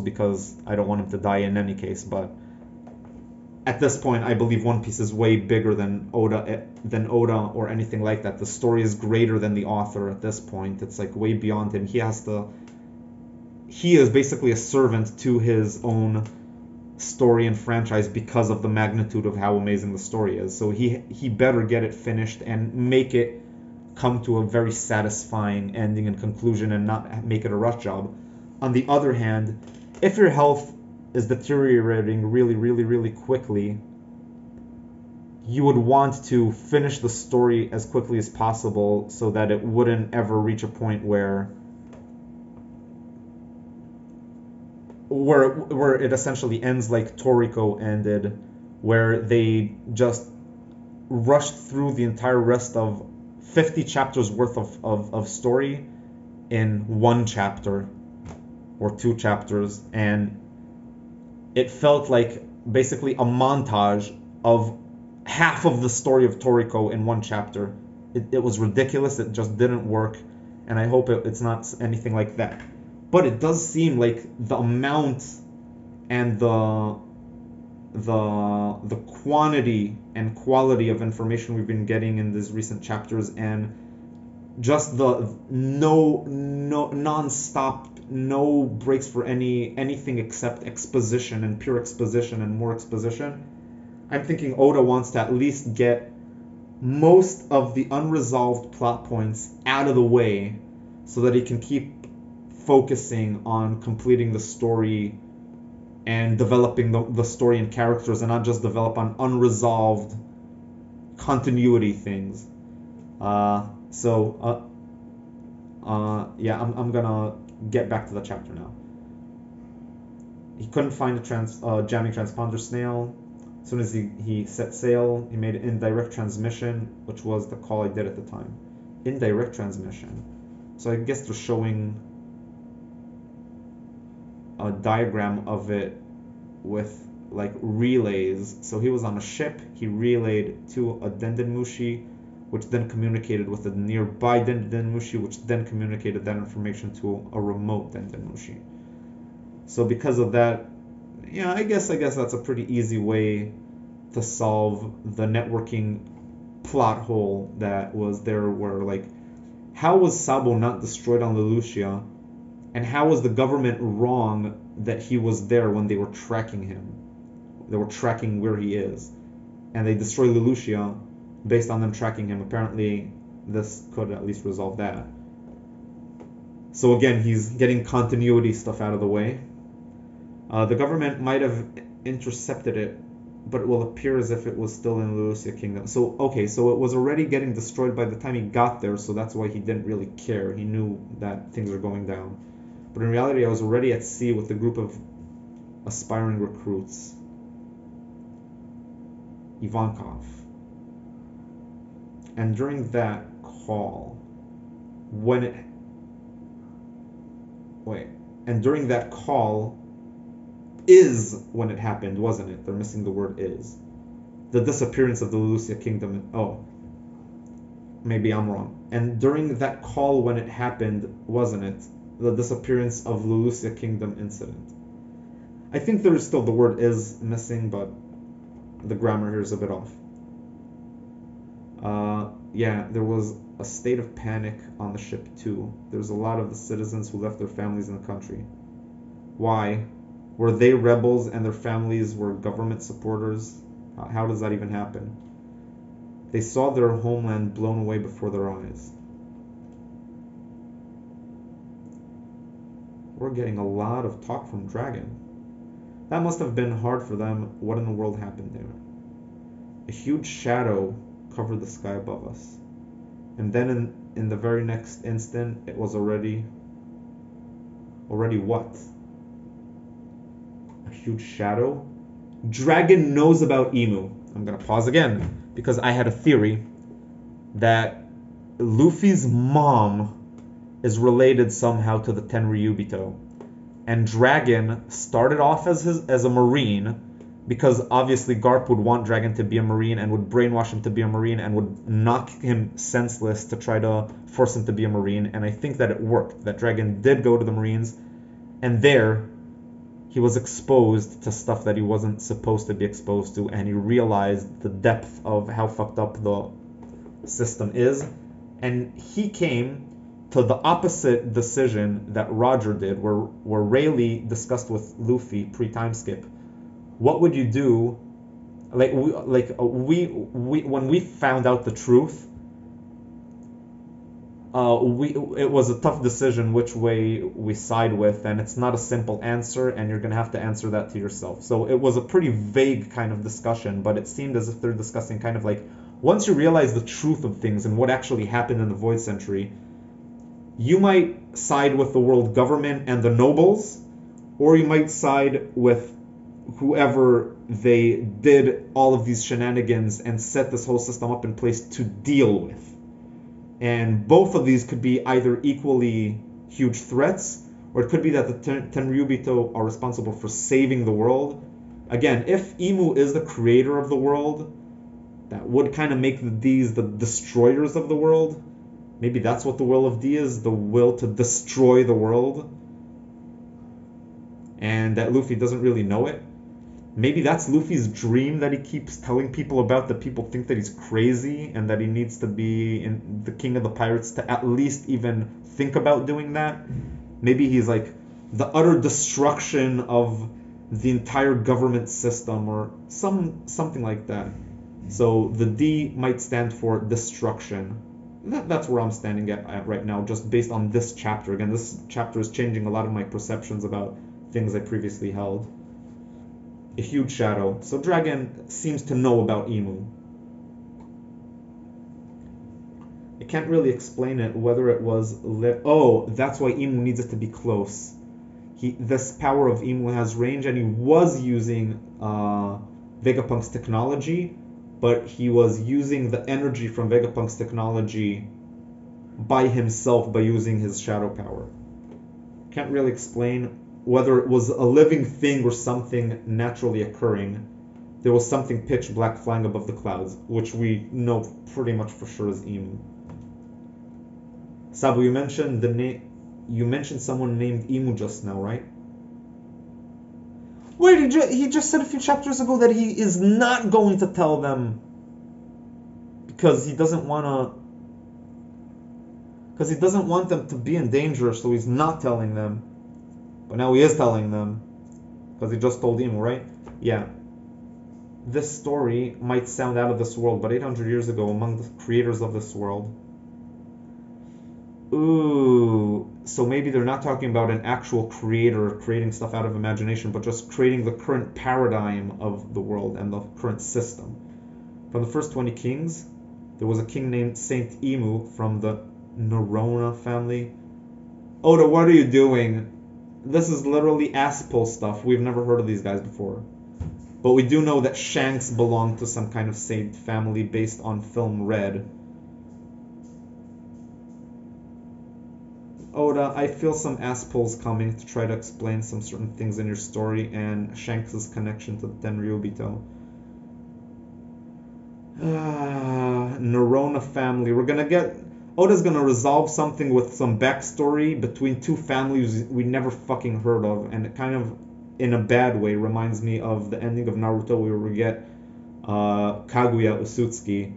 because I don't want him to die in any case, but at this point, I believe One Piece is way bigger than Oda or anything like that. The story is greater than the author at this point. It's like way beyond him. He is basically a servant to his own story and franchise because of the magnitude of how amazing the story is. So he better get it finished and make it come to a very satisfying ending and conclusion and not make it a rush job. On the other hand, if your health is deteriorating really, really, really quickly, you would want to finish the story as quickly as possible so that it wouldn't ever reach a point where it essentially ends like Toriko ended, where they just rushed through the entire rest of 50 chapters worth of story in one chapter or two chapters, and it felt like basically a montage of half of the story of Toriko in one chapter. It was ridiculous. It just didn't work, and I hope it's not anything like that. But it does seem like the amount and the quantity and quality of information we've been getting in these recent chapters, and just the no non-stop, no breaks for anything except exposition and pure exposition and more exposition. I'm thinking Oda wants to at least get most of the unresolved plot points out of the way so that he can keep focusing on completing the story and developing the story and characters, and not just develop on unresolved continuity things. Yeah, I'm gonna get back to the chapter now. He couldn't find a jamming transponder snail. As soon as he set sail, he made an indirect transmission, which was the call I did at the time. Indirect transmission. So I guess they're showing a diagram of it with like relays. So he was on a ship, he relayed to a Dendenmushi, which then communicated with a nearby Dendenmushi, which then communicated that information to a remote Dendenmushi. So because of that, yeah, I guess that's a pretty easy way to solve the networking plot hole that was there, where like, how was Sabo not destroyed on Lelouchia, and how was the government wrong that he was there when they were tracking him? They were tracking where he is, and they destroyed Lelouchia based on them tracking him. Apparently, this could at least resolve that. So again, he's getting continuity stuff out of the way. The government might have intercepted it, but it will appear as if it was still in Lelouchia Kingdom. So, okay, so it was already getting destroyed by the time he got there, so that's why he didn't really care. He knew that things were going down. But in reality, I was already at sea with a group of aspiring recruits. Ivankov. And during that call, during that call is when it happened, wasn't it? They're missing the word is. The disappearance of the Lelouchia Kingdom. Oh, maybe I'm wrong. And during that call when it happened, wasn't it? The disappearance of Lelouchia Kingdom incident. I think there's still the word is missing, but the grammar here is a bit off. Yeah, there was a state of panic on the ship too. There's a lot of the citizens who left their families in the country. Why? Were they rebels and their families were government supporters? How does that even happen? They saw their homeland blown away before their eyes. We're getting a lot of talk from Dragon. That must have been hard for them. What in the world happened there? A huge shadow covered the sky above us. And then in the very next instant, it was already what? A huge shadow? Dragon knows about Imu. I'm gonna pause again, because I had a theory that Luffy's mom is related somehow to the Tenryubito. And Dragon started off as a Marine, because obviously Garp would want Dragon to be a Marine and would brainwash him to be a Marine and would knock him senseless to try to force him to be a Marine. And I think that it worked, that Dragon did go to the Marines, and there he was exposed to stuff that he wasn't supposed to be exposed to, and he realized the depth of how fucked up the system is, and he came to the opposite decision that Roger did, where Rayleigh discussed with Luffy pre-time skip. What would you do? We when we found out the truth, it was a tough decision which way we side with, and it's not a simple answer, and you're gonna have to answer that to yourself. So it was a pretty vague kind of discussion, but it seemed as if they're discussing kind of like, once you realize the truth of things and what actually happened in the Void Century, you might side with the world government and the nobles, or you might side with whoever they did all of these shenanigans and set this whole system up in place to deal with. And both of these could be either equally huge threats, or it could be that the Tenryubito are responsible for saving the world. Again, if Imu is the creator of the world, that would kind of make these the destroyers of the world. Maybe that's what the will of D is, the will to destroy the world. And that Luffy doesn't really know it. Maybe that's Luffy's dream that he keeps telling people about, that people think that he's crazy and that he needs to be the king of the pirates to at least even think about doing that. Maybe he's like the utter destruction of the entire government system or something like that. So the D might stand for destruction. That's where I'm standing at right now, just based on this chapter. Again, this chapter is changing a lot of my perceptions about things I previously held. A huge shadow. So Dragon seems to know about Imu. I can't really explain it, whether it was... Oh, that's why Imu needs it to be close. This power of Imu has range, and he was using Vegapunk's technology, but he was using the energy from Vegapunk's technology by himself by using his shadow power. Can't really explain whether it was a living thing or something naturally occurring. There was something pitch black flying above the clouds, which we know pretty much for sure is Imu. Sabu, you mentioned you mentioned someone named Imu just now, right? Wait, he just said a few chapters ago that he is not going to tell them because he doesn't want them to be in danger, so he's not telling them. But now he is telling them, because he just told Imu, right? Yeah. This story might sound out of this world, but 800 years ago, among the creators of this world... Ooh, so maybe they're not talking about an actual creator creating stuff out of imagination, but just creating the current paradigm of the world and the current system. From the first 20 kings, there was a king named Saint Imu from the Nerona family. Oda, what are you doing? This is literally ass-pull stuff. We've never heard of these guys before. But we do know that Shanks belonged to some kind of saint family based on film Red. Oda, I feel some ass-pulls coming to try to explain some certain things in your story and Shanks' connection to Tenryubito. Nerona family. We're gonna get... Oda's gonna resolve something with some backstory between two families we never fucking heard of, and it kind of, in a bad way, reminds me of the ending of Naruto where we get Kaguya Usutsuki.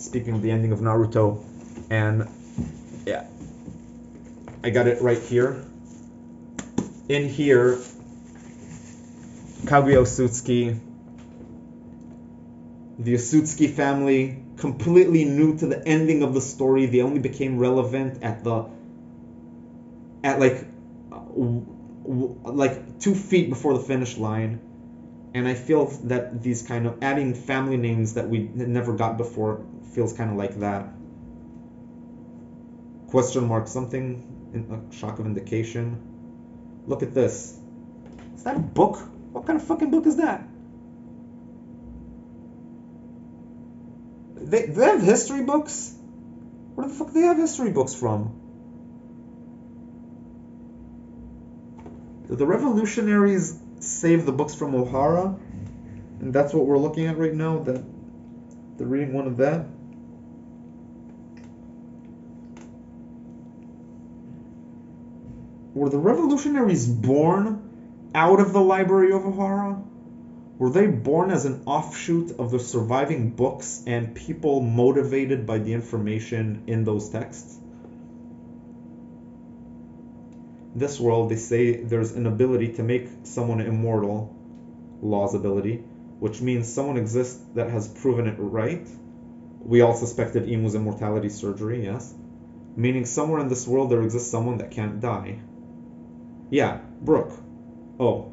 Speaking of the ending of Naruto, and yeah, I got it right here. In here, Kaguya Usutsuki, the Usutsuki family, completely new to the ending of the story. They only became relevant at like 2 feet before the finish line. And I feel that these kind of adding family names that we never got before feels kind of like that. Question mark, something in a shock of indication. Look at this. Is that a book? What kind of fucking book is that? They have history books? Where the fuck do they have history books from? Did the revolutionaries save the books from Ohara? And that's what we're looking at right now? That they're reading one of that? were the revolutionaries born out of the Library of Ohara? Were they born as an offshoot of the surviving books and people motivated by the information in those texts? In this world, they say there's an ability to make someone immortal, Law's ability, which means someone exists that has proven it right. We all suspected Imu's immortality surgery, yes? Meaning somewhere in this world there exists someone that can't die. Yeah, Brooke. Oh,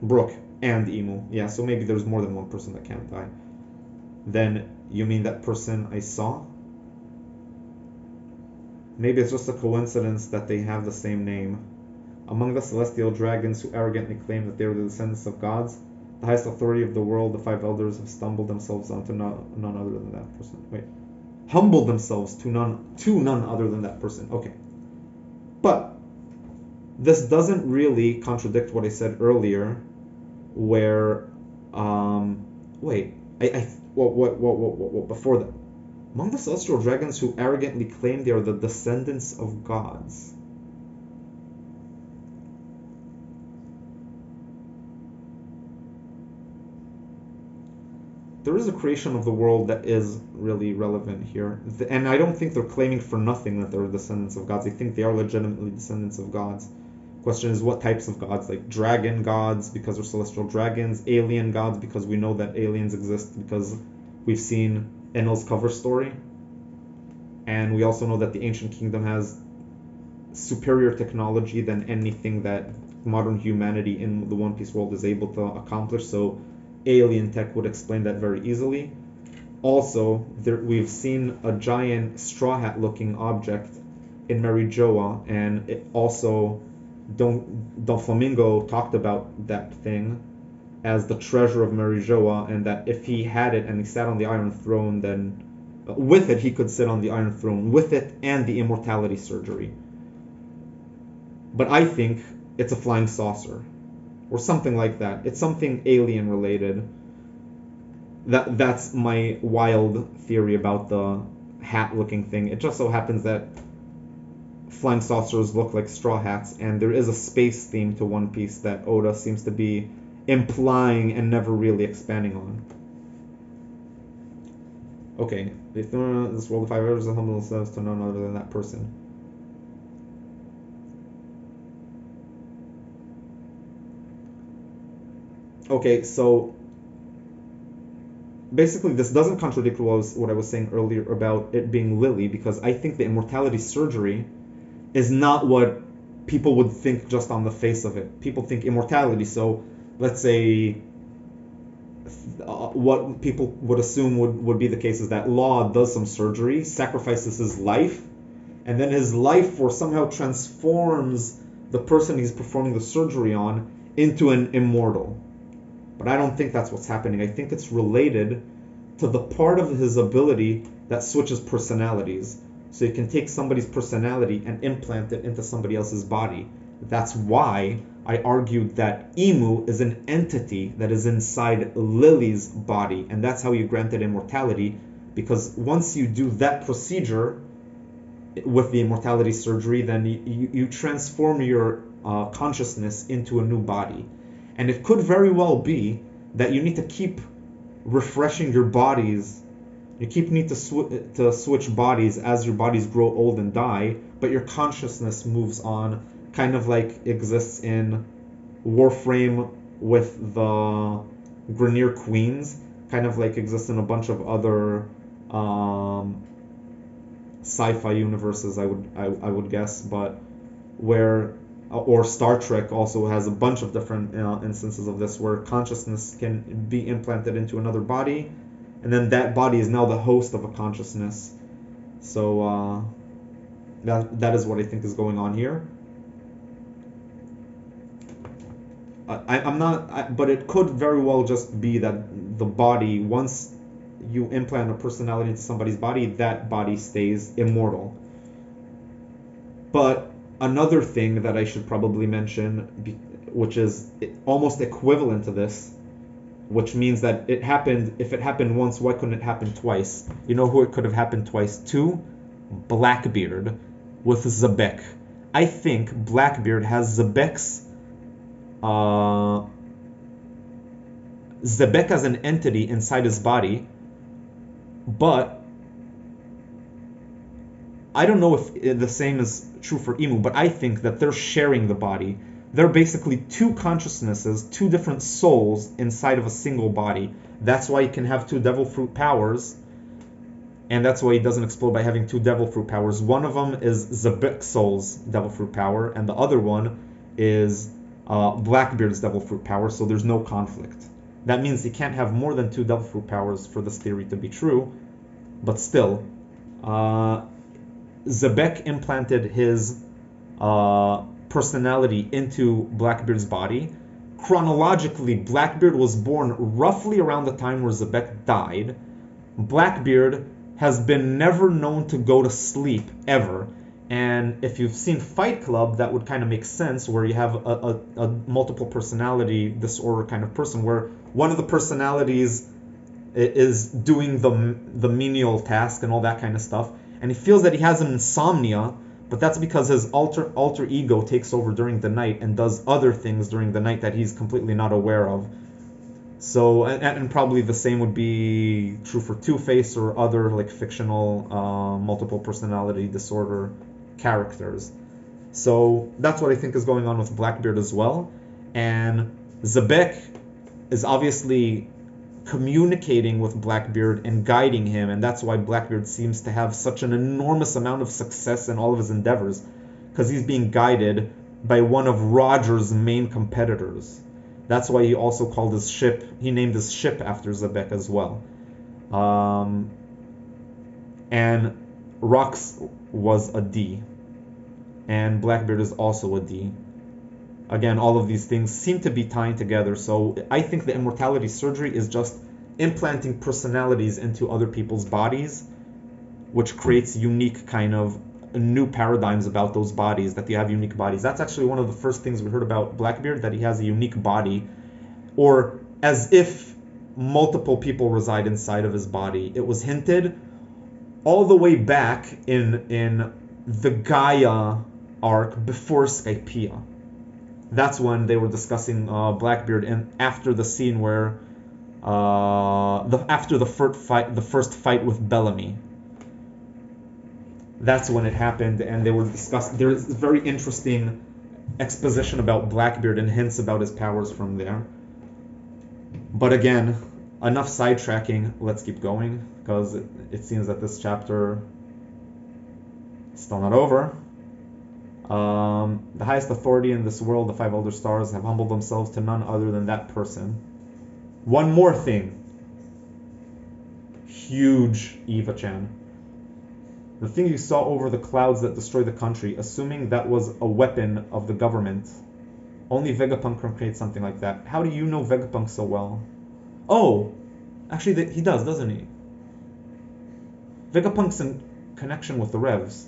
Brooke and Imu. Yeah, so maybe there's more than one person that can't die. Then you mean that person I saw? Maybe it's just a coincidence that they have the same name. Among the celestial dragons who arrogantly claim that they are the descendants of gods, the highest authority of the world, the five elders, have stumbled themselves onto none other than that person. Wait. Humbled themselves to none other than that person. Okay. But this doesn't really contradict what I said earlier, where before that. Among the celestial dragons who arrogantly claim they are the descendants of gods. There is a creation of the world that is really relevant here. And I don't think they're claiming for nothing that they're descendants of gods. I think they are legitimately descendants of gods. Question is, what types of gods? Like dragon gods, because they're celestial dragons. Alien gods, because we know that aliens exist, because we've seen Enel's cover story. And we also know that the Ancient Kingdom has superior technology than anything that modern humanity in the One Piece world is able to accomplish. So alien tech would explain that very easily. Also, we've seen a giant straw hat looking object in Mary Joa, and it also Doflamingo talked about that thing as the treasure of Mary Joa, and that if he had it and he sat on the Iron Throne, then with it he could sit on the Iron Throne, with it and the immortality surgery. But I think it's a flying saucer or something like that. It's something alien related. That's my wild theory about the hat looking thing. It just so happens that flying saucers look like straw hats, and there is a space theme to One Piece that Oda seems to be implying and never really expanding on. Okay, they throw this world of five elders and humble themselves to none other than that person. Okay, so basically this doesn't contradict what I was saying earlier about it being Lily, because I think the immortality surgery is not what people would think just on the face of it. People think immortality, so let's say what people would assume would be the case is that Law does some surgery, sacrifices his life, and then his life force somehow transforms the person he's performing the surgery on into an immortal. But I don't think that's what's happening. I think it's related to the part of his ability that switches personalities. So you can take somebody's personality and implant it into somebody else's body. That's why I argued that Imu is an entity that is inside Lily's body, and that's how you granted immortality, because once you do that procedure with the immortality surgery, then you transform your consciousness into a new body. And it could very well be that you need to keep refreshing your bodies. You need to switch bodies as your bodies grow old and die, but your consciousness moves on, kind of like exists in Warframe with the Grineer Queens, kind of like exists in a bunch of other sci-fi universes, I would guess, but where, or Star Trek also has a bunch of different instances of this, where consciousness can be implanted into another body, and then that body is now the host of a consciousness. So that is what I think is going on here. I'm not, but it could very well just be that the body, once you implant a personality into somebody's body, that body stays immortal. But another thing that I should probably mention, which is almost equivalent to this, which means that if it happened once, why couldn't it happen twice? You know who it could have happened twice to? Blackbeard with Zebek. I think Blackbeard has uh, Zebek as an entity inside his body, but I don't know if the same is true for Imu, but I think that they're sharing the body. They're basically two consciousnesses, two different souls inside of a single body. That's why he can have two devil fruit powers, and that's why he doesn't explode by having two devil fruit powers. One of them is Zebek Soul's devil fruit power, and the other one is Blackbeard's devil fruit power, so there's no conflict. That means he can't have more than two devil fruit powers for this theory to be true, but still, Zebek implanted his personality into Blackbeard's body. Chronologically, Blackbeard was born roughly around the time where Zebek died. Blackbeard has been never known to go to sleep, ever. And if you've seen Fight Club, that would kind of make sense, where you have a multiple personality disorder kind of person, where one of the personalities is doing the menial task and all that kind of stuff. And he feels that he has an insomnia, but that's because his alter ego takes over during the night and does other things during the night that he's completely not aware of. So, and probably the same would be true for Two-Face or other like fictional multiple personality disorder characters. So that's what I think is going on with Blackbeard as well. And Zebek is obviously communicating with Blackbeard and guiding him, and that's why Blackbeard seems to have such an enormous amount of success in all of his endeavors, because he's being guided by one of Roger's main competitors. That's why he also called his ship, he named his ship after Zebek as well. And Rox was a D, and Blackbeard is also a D. Again, all of these things seem to be tying together, so I think the immortality surgery is just implanting personalities into other people's bodies, which creates unique kind of new paradigms about those bodies, that they have unique bodies. That's actually one of the first things we heard about Blackbeard, that he has a unique body, or as if multiple people reside inside of his body. It was hinted all the way back in the Gaia arc before Skypiea. That's when they were discussing Blackbeard, and after the scene where after the first fight with Bellamy. That's when it happened, and they were discussing. There's very interesting exposition about Blackbeard and hints about his powers from there. But again, enough sidetracking. Let's keep going, because it seems that this chapter is still not over. The highest authority in this world, the five elder stars, have humbled themselves to none other than that person. One more thing. Huge Eva-chan. The thing you saw over the clouds that destroyed the country, assuming that was a weapon of the government, only Vegapunk can create something like that. How do you know Vegapunk so well? Oh, actually he does, doesn't he? Vegapunk's in connection with the Revs.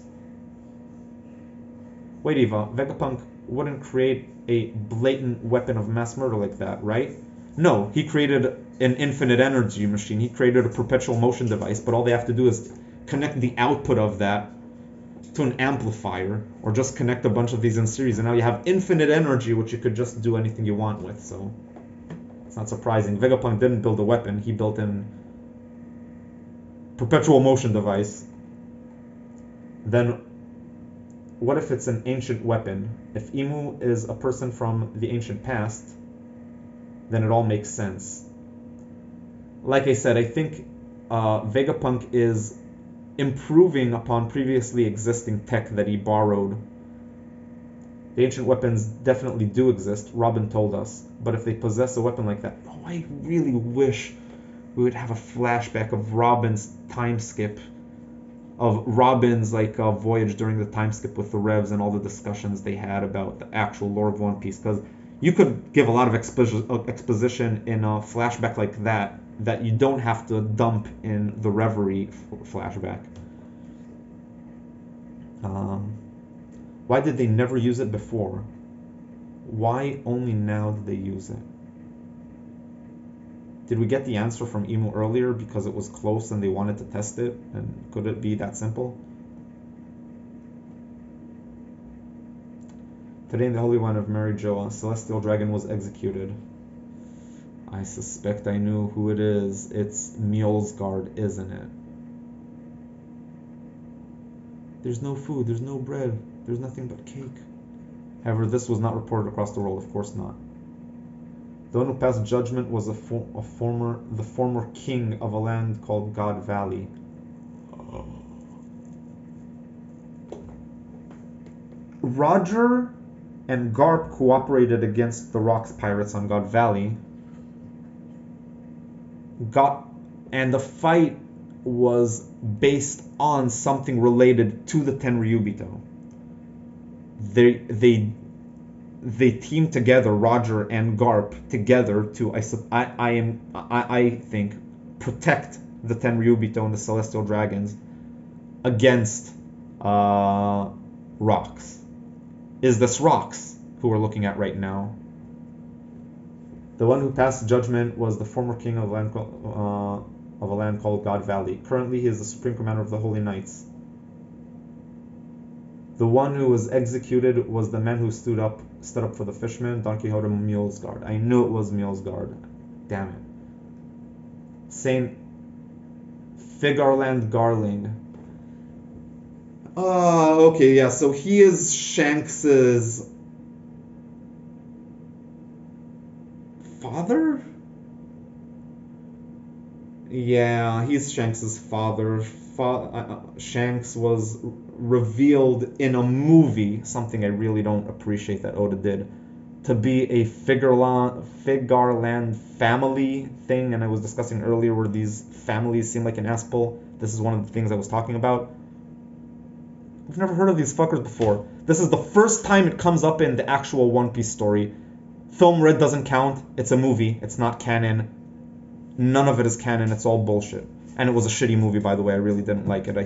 Wait, Eva, Vegapunk wouldn't create a blatant weapon of mass murder like that, right? No, he created an infinite energy machine. He created a perpetual motion device, but all they have to do is connect the output of that to an amplifier, or just connect a bunch of these in series, and now you have infinite energy, which you could just do anything you want with, so it's not surprising. Vegapunk didn't build a weapon, he built an perpetual motion device. Then what if it's an ancient weapon? If Imu is a person from the ancient past, then it all makes sense. Like I said, I think Vegapunk is improving upon previously existing tech that he borrowed. The ancient weapons definitely do exist, Robin told us, but if they possess a weapon like that, oh, I really wish we would have a flashback of Robin's time skip, of Robin's voyage during the time skip with the Revs and all the discussions they had about the actual lore of One Piece, because you could give a lot of exposition in a flashback like that you don't have to dump in the Reverie flashback. Why did they never use it before? Why only now did they use it? Did we get the answer from Imu earlier because it was close and they wanted to test it? And could it be that simple? Today in the Holy One of Mary Jo, a celestial dragon was executed. I suspect I knew who it is. It's Mjolsgard, isn't it? There's no food, there's no bread, there's nothing but cake. However, this was not reported across the world, of course not. The one who passed judgment was the former king of a land called God Valley. Roger and Garp cooperated against the Rocks pirates on God Valley. And the fight was based on something related to the Tenryubito. They teamed together, Roger and Garp together to I think protect the Tenryubito and the Celestial Dragons against Rocks. Is this Rocks who we're looking at right now? The one who passed judgment was the former king of a land called God Valley. Currently, he is the supreme commander of the Holy Knights. The one who was executed was the man who stood up for the fisherman, Don Quixote Mjolsgard. I knew it was Mjolsgard. Damn it. Saint Figarland Garling. Okay, yeah, so he is Shanks's father? Yeah, he's Shanks's father. Shanks was revealed in a movie, something I really don't appreciate that Oda did, to be a Figarland family thing, and I was discussing earlier where these families seem like an asshole. This is one of the things I was talking about. I've never heard of these fuckers before. This is the first time it comes up in the actual One Piece story. Film Red doesn't count. It's a movie. It's not canon. None of it is canon. It's all bullshit. And it was a shitty movie, by the way. I really didn't like it.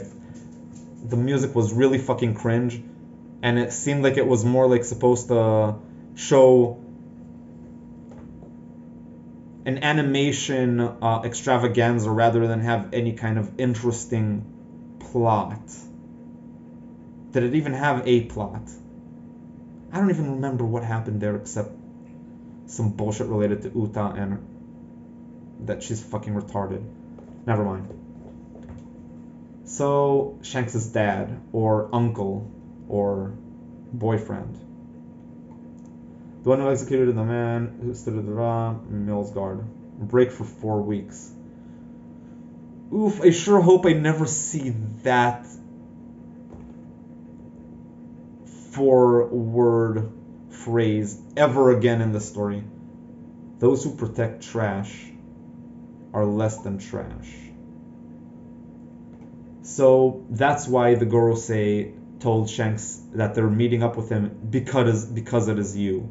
The music was really fucking cringe. And it seemed like it was more like supposed to show an animation extravaganza rather than have any kind of interesting plot. Did it even have a plot? I don't even remember what happened there except some bullshit related to Uta and that she's fucking retarded. Never mind. So, Shanks' dad, or uncle, or boyfriend. The one who executed the man who stood at the Mjolsgard. Break for 4 weeks. Oof, I sure hope I never see that 4-word phrase ever again in the story. Those who protect trash are less than trash. So that's why the Gorosei told Shanks that they're meeting up with him because it is you.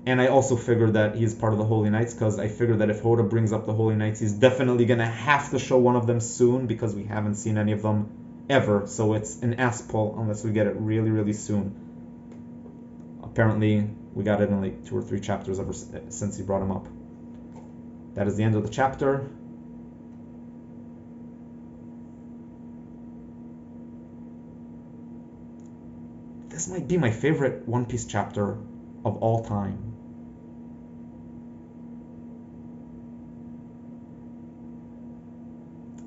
And I also figured that he's part of the Holy Knights because I figured that if Hoda brings up the Holy Knights, he's definitely going to have to show one of them soon because we haven't seen any of them ever. So it's an ass pull unless we get it really, really soon. Apparently, we got it in like 2 or 3 chapters ever since he brought him up. That is the end of the chapter. This might be my favorite One Piece chapter of all time.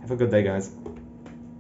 Have a good day, guys.